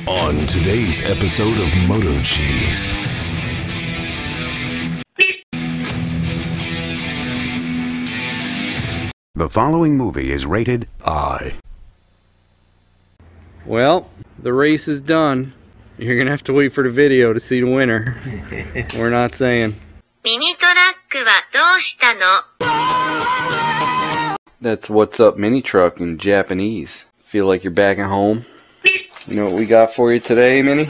On today's episode of MotoCheez. The following movie is rated I. Well, the race is done. You're gonna have to wait for the video to see the winner. We're not saying. MiniTruck はどうしたの? That's what's up MiniTruck in Japanese. Feel like you're back at home? You know what we got for you today, Mini?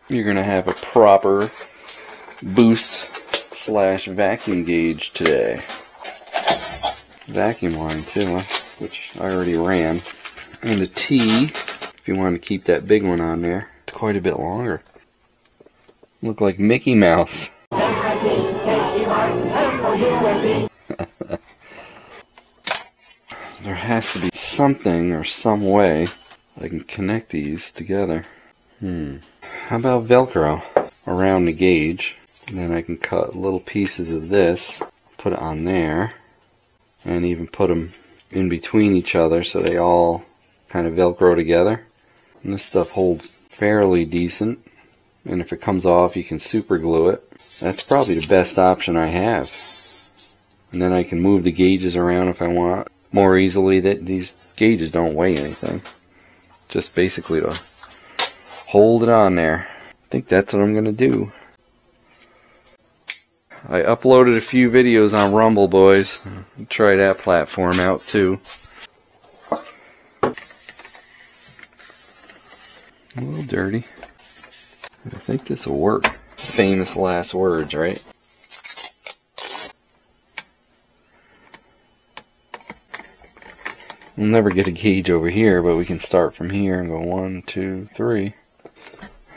You're gonna have a proper boost / vacuum gauge today. Vacuum line too, which I already ran. And a T, if you want to keep that big one on there. It's quite a bit longer. Look like Mickey Mouse. There has to be something or some way I can connect these together. How about Velcro around the gauge? And then I can cut little pieces of this, put it on there, and even put them in between each other so they all kind of Velcro together. And this stuff holds fairly decent, and if it comes off you can super glue it. That's probably the best option I have. And then I can move the gauges around if I want more easily. That these gauges don't weigh anything, just basically to hold it on there. I think that's what I'm gonna do. I uploaded a few videos on Rumble, boys. Try that platform out too. A little dirty. I think this will work. Famous last words, right? We'll never get a gauge over here, but we can start from here and go 1, 2, 3.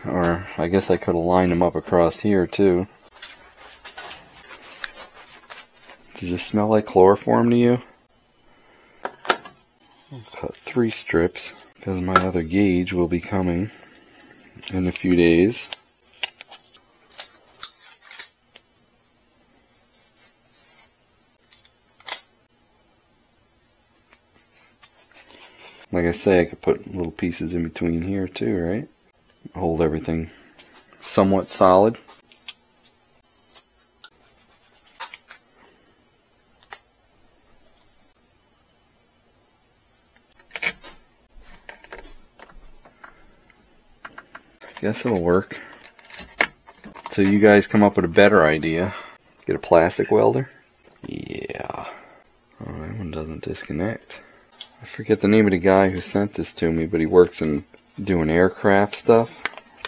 Or I guess I could have lined them up across here too. Does this smell like chloroform to you? I'll cut 3 strips because my other gauge will be coming in a few days. Like I say, I could put little pieces in between here too, right? Hold everything somewhat solid. Guess it'll work. So you guys come up with a better idea. Get a plastic welder? Yeah. Oh, that one doesn't disconnect. I forget the name of the guy who sent this to me, but he works in doing aircraft stuff.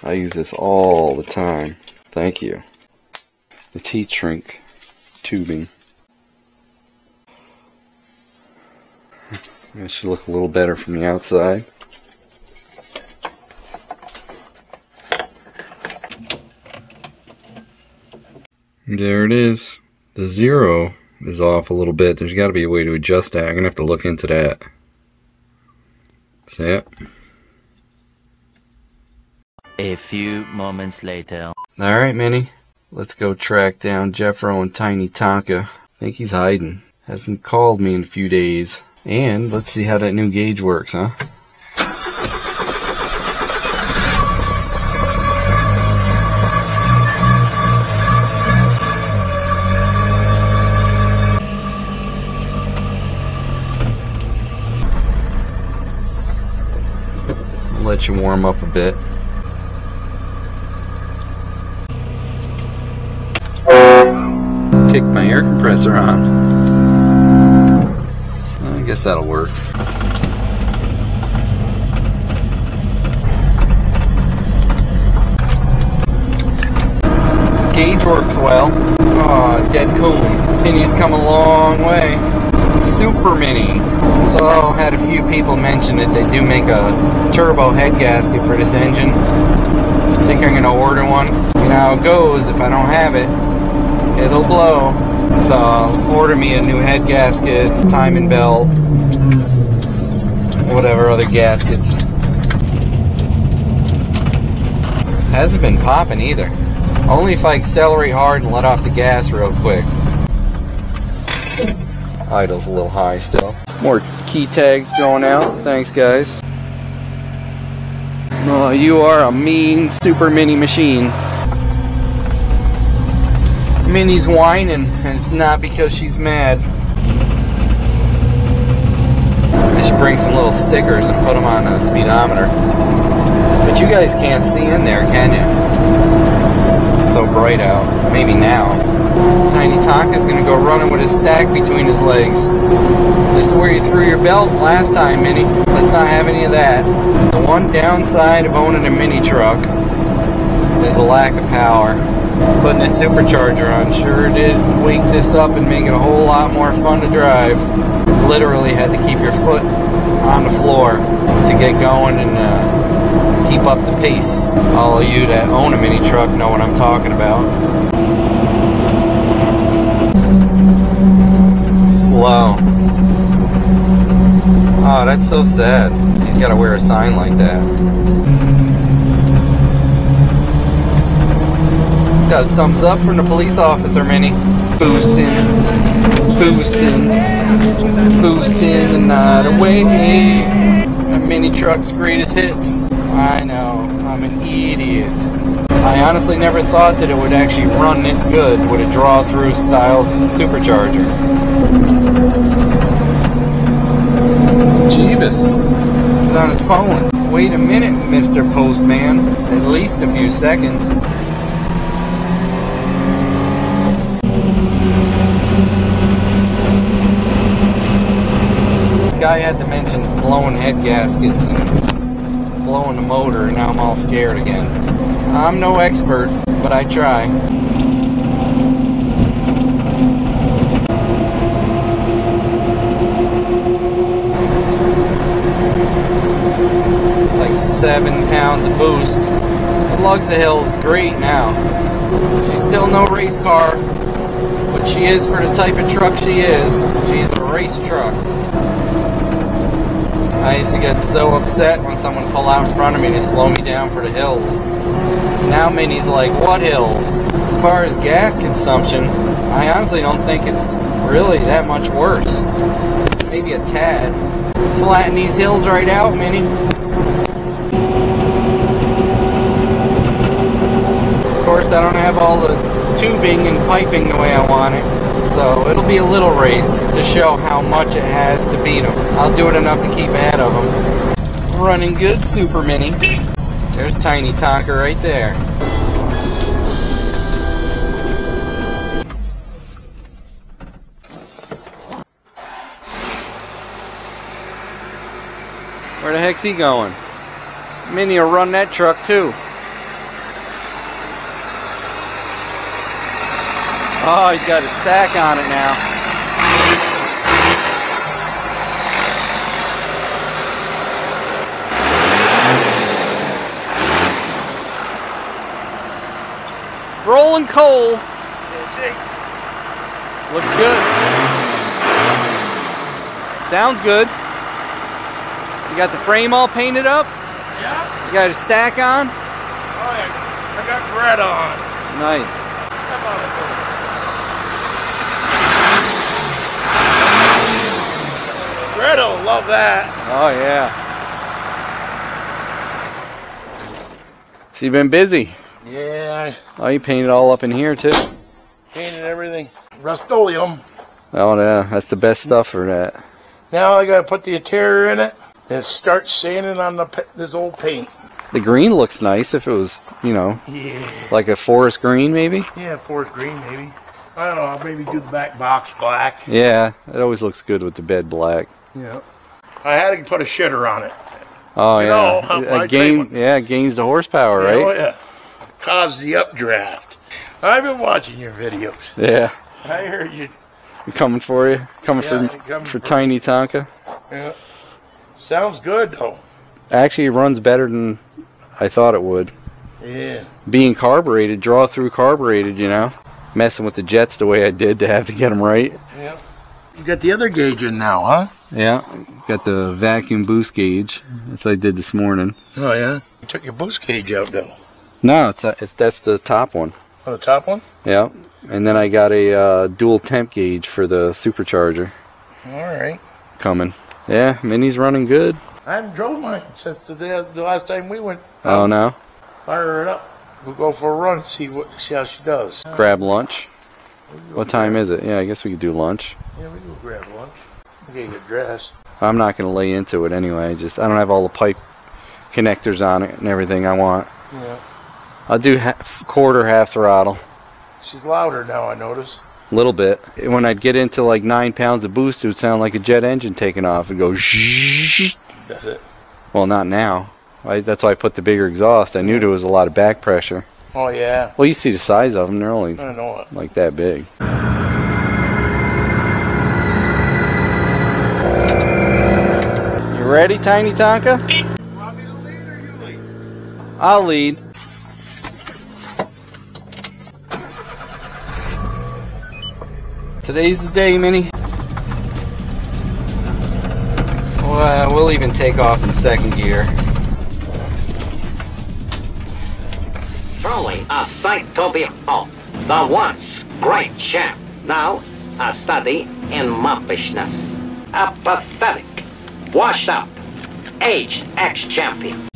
I use this all the time. Thank you. It's heat shrink tubing. It should look a little better from the outside. There it is. The 0 is off a little bit. There's got to be a way to adjust that. I'm going to have to look into that. See it? A few moments later. Alright, Minnie. Let's go track down Jeffro and Tiny Tonka. I think he's hiding. Hasn't called me in a few days. And let's see how that new gauge works, huh? Let you warm up a bit. Kicked my air compressor on. I guess that'll work. Gauge works well. Oh, dead cool. Mini's come a long way. Super Mini. So had a few people mention it. They do make a turbo head gasket for this engine. I think I'm gonna order one. You know how it goes. If I don't have it, it'll blow. So I'll order me a new head gasket, timing belt, whatever other gaskets. Hasn't been popping either. Only if I accelerate hard and let off the gas real quick. Idle's a little high still. More key tags going out. Thanks, guys. Oh, you are a mean super mini machine. Minnie's whining, and it's not because she's mad. I should bring some little stickers and put them on the speedometer. But you guys can't see in there, can you? It's so bright out. Maybe now. Tiny Tonka's gonna go running with his stack between his legs. This is where you threw your belt last time, Minnie. Let's not have any of that. The one downside of owning a mini truck is a lack of power. Putting this supercharger on sure did wake this up and make it a whole lot more fun to drive. Literally had to keep your foot on the floor to get going and keep up the pace. All of you that own a mini truck know what I'm talking about. Slow. Oh, that's so sad. He's got to wear a sign like that. Got a thumbs up from the police officer, Minnie. Boosting, boosting, boosting the night away. A mini truck's greatest hits. I know, I'm an idiot. I honestly never thought that it would actually run this good with a draw-through style supercharger. Jeebus, he's on his phone. Wait a minute, Mr. Postman. At least a few seconds. Guy had to mention blowing head gaskets and blowing the motor, and now I'm all scared again. I'm no expert, but I try. It's like 7 pounds of boost. The lugs of hill is great now. She's still no race car, but she is for the type of truck she is. She's a race truck. I used to get so upset when someone pulled out in front of me to slow me down for the hills. Now Minnie's like, what hills? As far as gas consumption, I honestly don't think it's really that much worse. Maybe a tad. Flatten these hills right out, Minnie. Of course, I don't have all the tubing and piping the way I want it. So it'll be a little race to show how much it has to beat them. I'll do it enough to keep ahead of them. Running good, Super Mini. There's Tiny Tonka right there. Where the heck's he going? Mini will run that truck too. Oh, he's got a stack on it now. Rolling coal. Looks good. Sounds good. You got the frame all painted up? Yeah. You got a stack on? Oh, yeah. I got red on. Nice. Red will love that. Oh, yeah. So you've been busy. Yeah. Oh, you painted all up in here too. Painted everything. Rust-Oleum. Oh, yeah. That's the best stuff for that. Now I got to put the interior in it and start sanding on this old paint. The green looks nice if it was, you know, like a forest green maybe. Yeah, forest green maybe. I don't know. I'll maybe do the back box black. Yeah, it always looks good with the bed black. Yeah. I had to put a shitter on it. Oh, You yeah. know, It gains the horsepower, right? Oh, yeah. Cause the updraft. I've been watching your videos. Yeah. I heard you. I'm coming for you. Coming for Tiny Tonka. Yeah. Sounds good, though. Actually, it runs better than I thought it would. Yeah. Being carbureted, draw through carbureted, you know. Messing with the jets the way I did to have to get them right. Yeah. You got the other gauge in now, huh? Yeah. Got the vacuum boost gauge. That's what I did this morning. Oh, yeah? You took your boost gauge out, though. No, that's the top one. Oh, the top one? Yeah. And then I got a dual temp gauge for the supercharger. All right. Coming. Yeah, Mini's running good. I haven't drove mine since the last time we went. Oh no. Fire it up. We'll go for a run and see how she does. Grab lunch. What time is it? Yeah, I guess we could do lunch. Yeah, we can grab lunch. We gotta get dressed. I'm not gonna lay into it anyway. I don't have all the pipe connectors on it and everything I want. Yeah. I'll do quarter, half throttle. She's louder now, I notice. A little bit. When I'd get into like 9 pounds of boost, it would sound like a jet engine taking off. It'd go zzzz. That's it. Well, not now. That's why I put the bigger exhaust. I knew there was a lot of back pressure. Oh, yeah. Well, you see the size of them. They're only I know it. like that big. You ready, Tiny Tonka? Want me to lead or you lead? I'll lead. Today's the day, Mini. Well, we'll even take off in second gear. Truly a sight to behold. The once great champ, now a study in muppishness. A pathetic, washed up, aged ex-champion.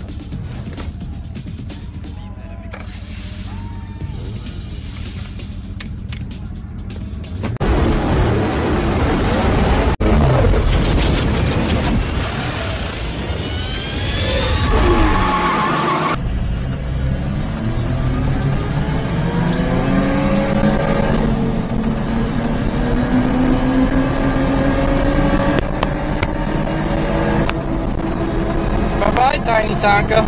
Bye-bye, Tiny Tonka.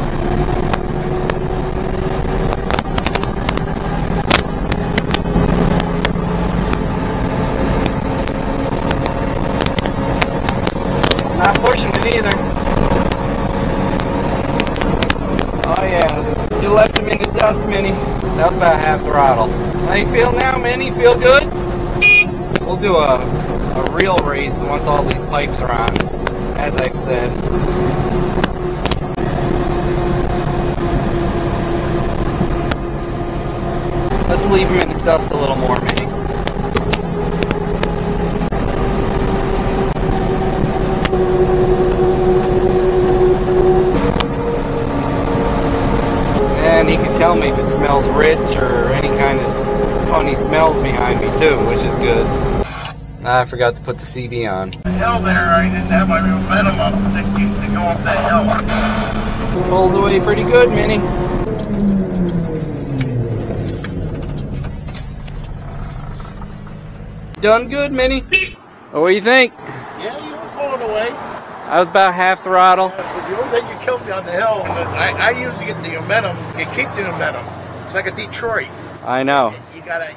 Not pushing it either. Oh yeah, you left him in the dust, Mini. That was about half throttle. How you feel now, Mini? Feel good? We'll do a real race once all these pipes are on, as I've said. Let's leave him in the dust a little more, Mini. And he can tell me if it smells rich or any kind of funny smells behind me too, which is good. I forgot to put the CD on. The hill there, I didn't have my momentum up to go up that hill. Pulls away pretty good, Mini. Done good, Mini. What do you think? Yeah, you were pulling away. I was about half throttle. But the only thing you killed me on the hill, and I usually get the momentum. You keep the momentum. It's like a Detroit. I know. You gotta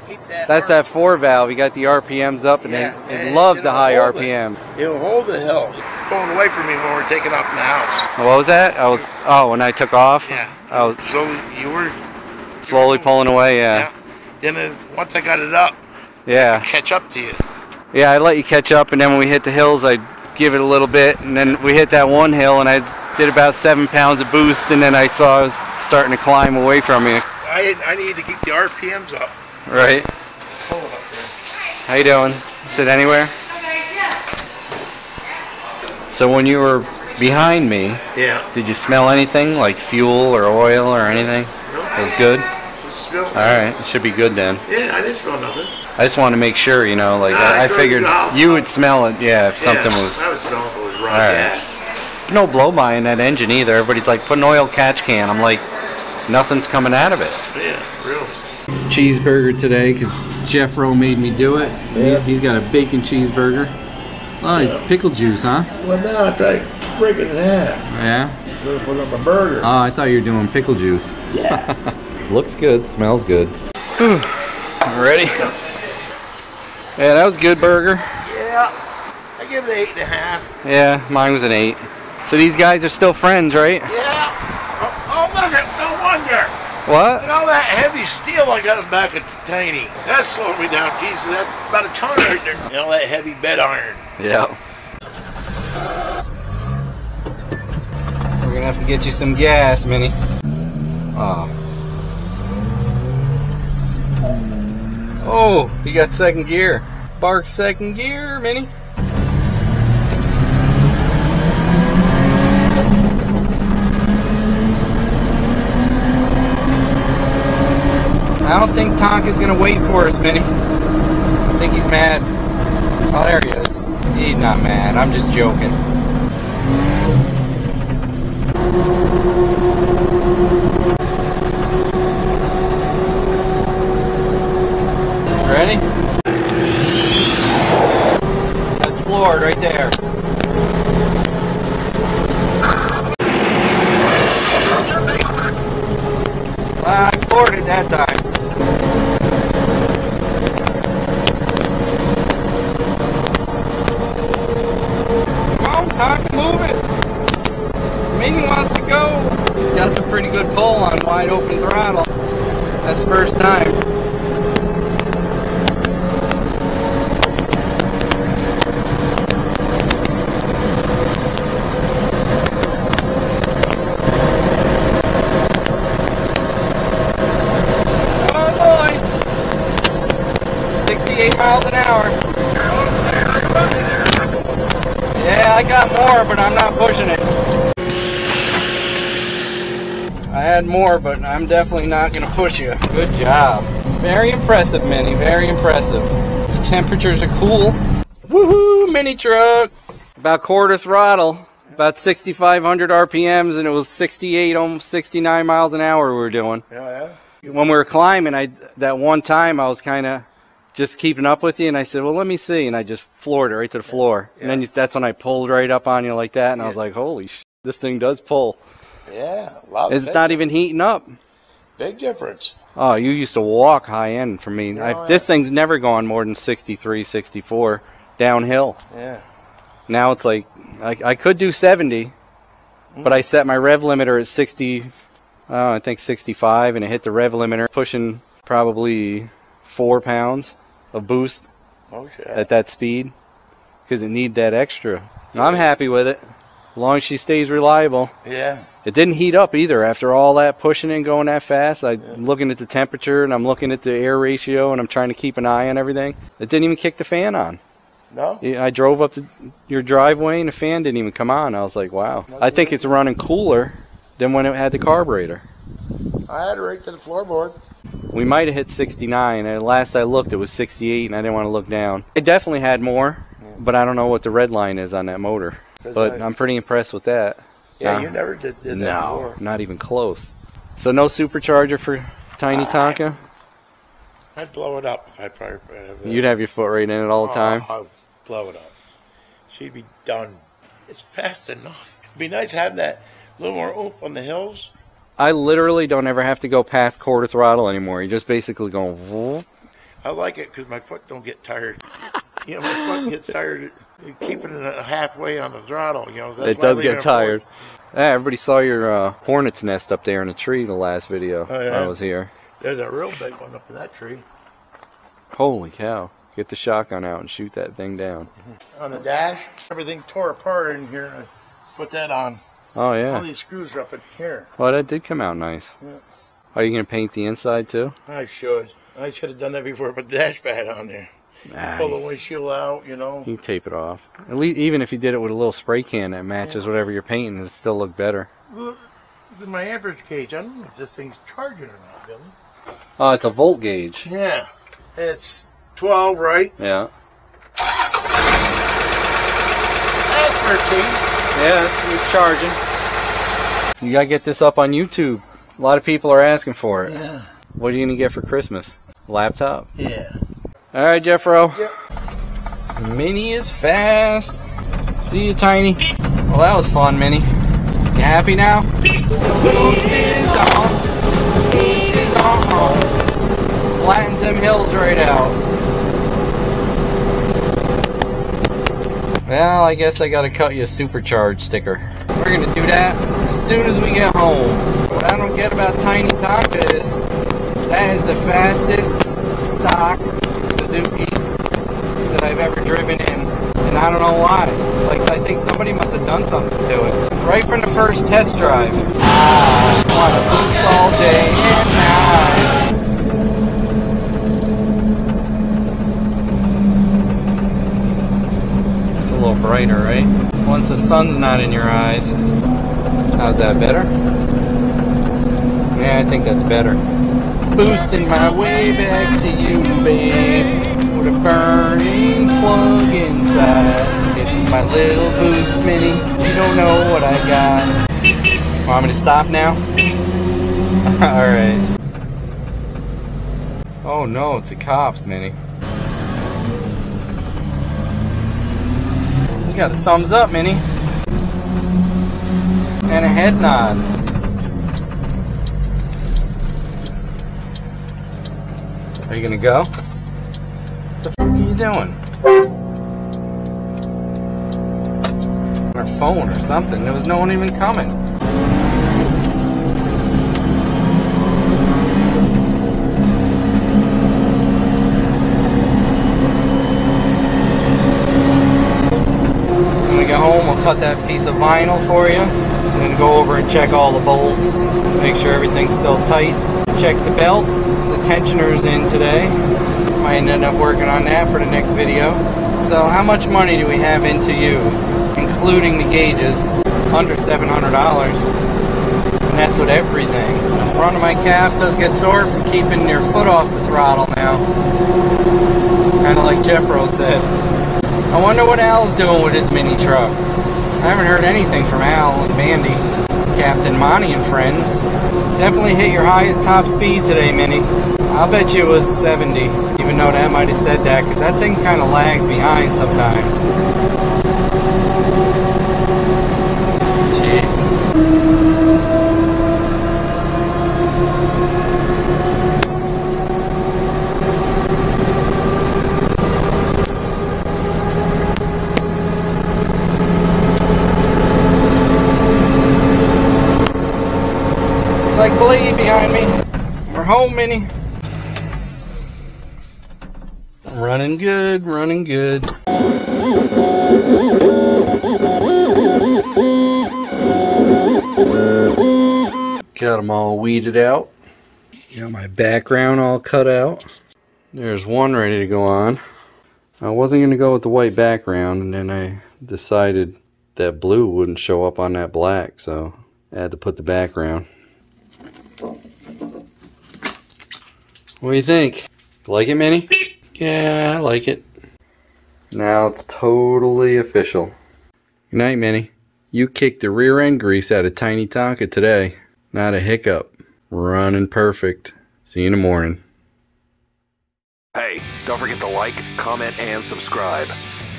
keep that. That's that 4 valve. You got the RPMs up, and Yeah, it loves the high hold RPM. It'll hold the hill. Pulling away from me when we're taking off from the house. What was that? When I took off? Yeah. I was So you were slowly pulling away, yeah. Then once I got it up, Yeah. catch up to you. Yeah, I'd let you catch up, and then when we hit the hills, I'd give it a little bit, and then we hit that one hill, and I did about 7 pounds of boost, and then I saw I was starting to climb away from you. I need to keep the RPMs up. Right. Pull it up there. How you doing? Sit anywhere? So when you were behind me, Yeah. did you smell anything, like fuel or oil or anything? It was good? Smell. Alright, it should be good then. Yeah, I didn't smell nothing. I just wanted to make sure, you know, like, Nah, I figured you would smell it, yeah, if something was... I was smelling if it was raw Alright. gas. No blow-by in that engine either. Everybody's like, put an oil catch can. I'm like, nothing's coming out of it. Yeah, really. Cheeseburger today, because Jeffro made me do it. Yeah. He's got a bacon cheeseburger. Oh, he's pickle juice, huh? Well, now I tried to break it in half. Yeah? Put up a burger. Oh, I thought you were doing pickle juice. Yeah. Looks good, smells good. Whew. Ready? Yeah, that was a good burger. Yeah. I give it 8.5. Yeah, mine was an 8. So these guys are still friends, right? Yeah. Oh, look at no wonder. What? And all that heavy steel I got back at Tiny. That slowed me down. Jesus, that's about a ton right there. And all that heavy bed iron. Yeah. We're gonna have to get you some gas, Mini. Oh. Oh, you got second gear. Bark second gear, Mini. Tonka's gonna wait for us, Minnie. I think he's mad. Oh, there he is. He's not mad. I'm just joking. Ready? That's floored right there. I floored it that time. Come on, Tonka, move it. Mini wants to go. He's got some pretty good pull on wide open throttle. That's first time. Miles an hour. Yeah, I got more, but I'm not pushing it. I had more, but I'm definitely not going to push you. Good job. Very impressive, Mini. Very impressive. The temperatures are cool. Woohoo! Mini truck. About quarter throttle. About 6,500 RPMs, and it was 68, almost 69 miles an hour we were doing. Yeah. When we were climbing, that one time I was kind of just keeping up with you, and I said, well, let me see, and I just floored it right to the floor. Yeah. And then that's when I pulled right up on you like that, and I was like, holy sh**, this thing does pull. Yeah, it's not even heating up. Big difference. Oh, you used to walk high end for me. This thing's never gone more than 63, 64 downhill. Yeah. Now it's like, I could do 70, but I set my rev limiter at 60, I think 65, and it hit the rev limiter pushing probably 4 pounds of boost at that speed because it need that extra. And I'm happy with it as long as she stays reliable. Yeah. It didn't heat up either after all that pushing and going that fast. I'm looking at the temperature and I'm looking at the air ratio and I'm trying to keep an eye on everything. It didn't even kick the fan on. No? I drove up to your driveway and the fan didn't even come on. I was like, wow. I think it's running cooler than when it had the carburetor. I had it right to the floorboard. We might have hit 69, and last I looked it was 68, and I didn't want to look down. It definitely had more, but I don't know what the red line is on that motor. But I'm pretty impressed with that. Yeah, you never did that before. Not even close. So no supercharger for Tiny Tonka? I'd blow it up if I probably... You'd have your foot right in it all the time? I'd blow it up. She'd be done. It's fast enough. It'd be nice having that little more oomph on the hills. I literally don't ever have to go past quarter throttle anymore. You're just basically going... Whoop. I like it because my foot don't get tired. You know, my foot gets tired keeping it halfway on the throttle. You know, it does get tired. Yeah, everybody saw your hornet's nest up there in a tree the last video I was here. There's a real big one up in that tree. Holy cow. Get the shotgun out and shoot that thing down. On the dash, everything tore apart in here. I put that on. Oh, yeah. All these screws are up in here. Well, that did come out nice. Yeah. Are you going to paint the inside, too? I should. I should have done that before I put the dash pad on there. Pull the windshield out, you know. You can tape it off. At least, even if you did it with a little spray can that matches whatever you're painting, it'd still look better. Look at my amperage gauge. I don't know if this thing's charging or not, Billy. Oh, it's a volt gauge. Yeah. It's 12, right? Yeah. That's 13. Yeah, it's charging. You gotta get this up on YouTube. A lot of people are asking for it. Yeah. What are you gonna get for Christmas? Laptop? Yeah. All right, Jeffro. Yep. Mini is fast. See you, Tiny. Well, that was fun, Mini. You happy now? Boost is on. Boost is on. Flattens them hills right out. Well, I guess I gotta cut you a supercharged sticker. We're gonna do that as soon as we get home. What I don't get about Tiny Tonka is that is the fastest stock Suzuki that I've ever driven in, and I don't know why. Like, I think somebody must have done something to it. Right from the first test drive. I want to boost all day and night. It's a little brighter, right? Once the sun's not in your eyes. How's that, better? Yeah, I think that's better. boosting my way back to you, babe. With a burning plug inside. It's my little boost mini. You don't know what I got. Want me to stop now? Alright. Oh no, it's a cops mini. You got a thumbs up, Mini. And a head nod. Are you gonna go? What the f are you doing? On our phone or something. There was no one even coming. When we get home, we'll cut that piece of vinyl for you. And then go over and check all the bolts. Make sure everything's still tight. Check the belt. The tensioner's in today. Might end up working on that for the next video. So how much money do we have into you, including the gauges? Under $700. And that's with everything. The front of my calf does get sore from keeping your foot off the throttle now. Kind of like Jeffros said. I wonder what Al's doing with his mini truck. I haven't heard anything from Al and Mandy, Captain Monty and friends. Definitely hit your highest top speed today, Mini. I'll bet you it was 70, even though that might have said that, because that thing kind of lags behind sometimes. Jeez. It's like Blade behind me. We're home, Mini. Running good, running good. Got them all weeded out. Got my background all cut out. There's one ready to go on. I wasn't going to go with the white background, and then I decided that blue wouldn't show up on that black, so I had to put the background. What do you think? Like it, Minnie? Yeah, I like it. Now it's totally official. Good night, Minnie. You kicked the rear end grease out of Tiny Tonka today. Not a hiccup. Running perfect. See you in the morning. Hey, don't forget to like, comment, and subscribe.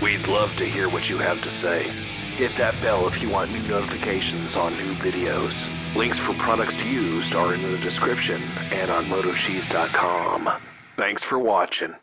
We'd love to hear what you have to say. Hit that bell if you want new notifications on new videos. Links for products used are in the description and on MotoCheez.com. Thanks for watching.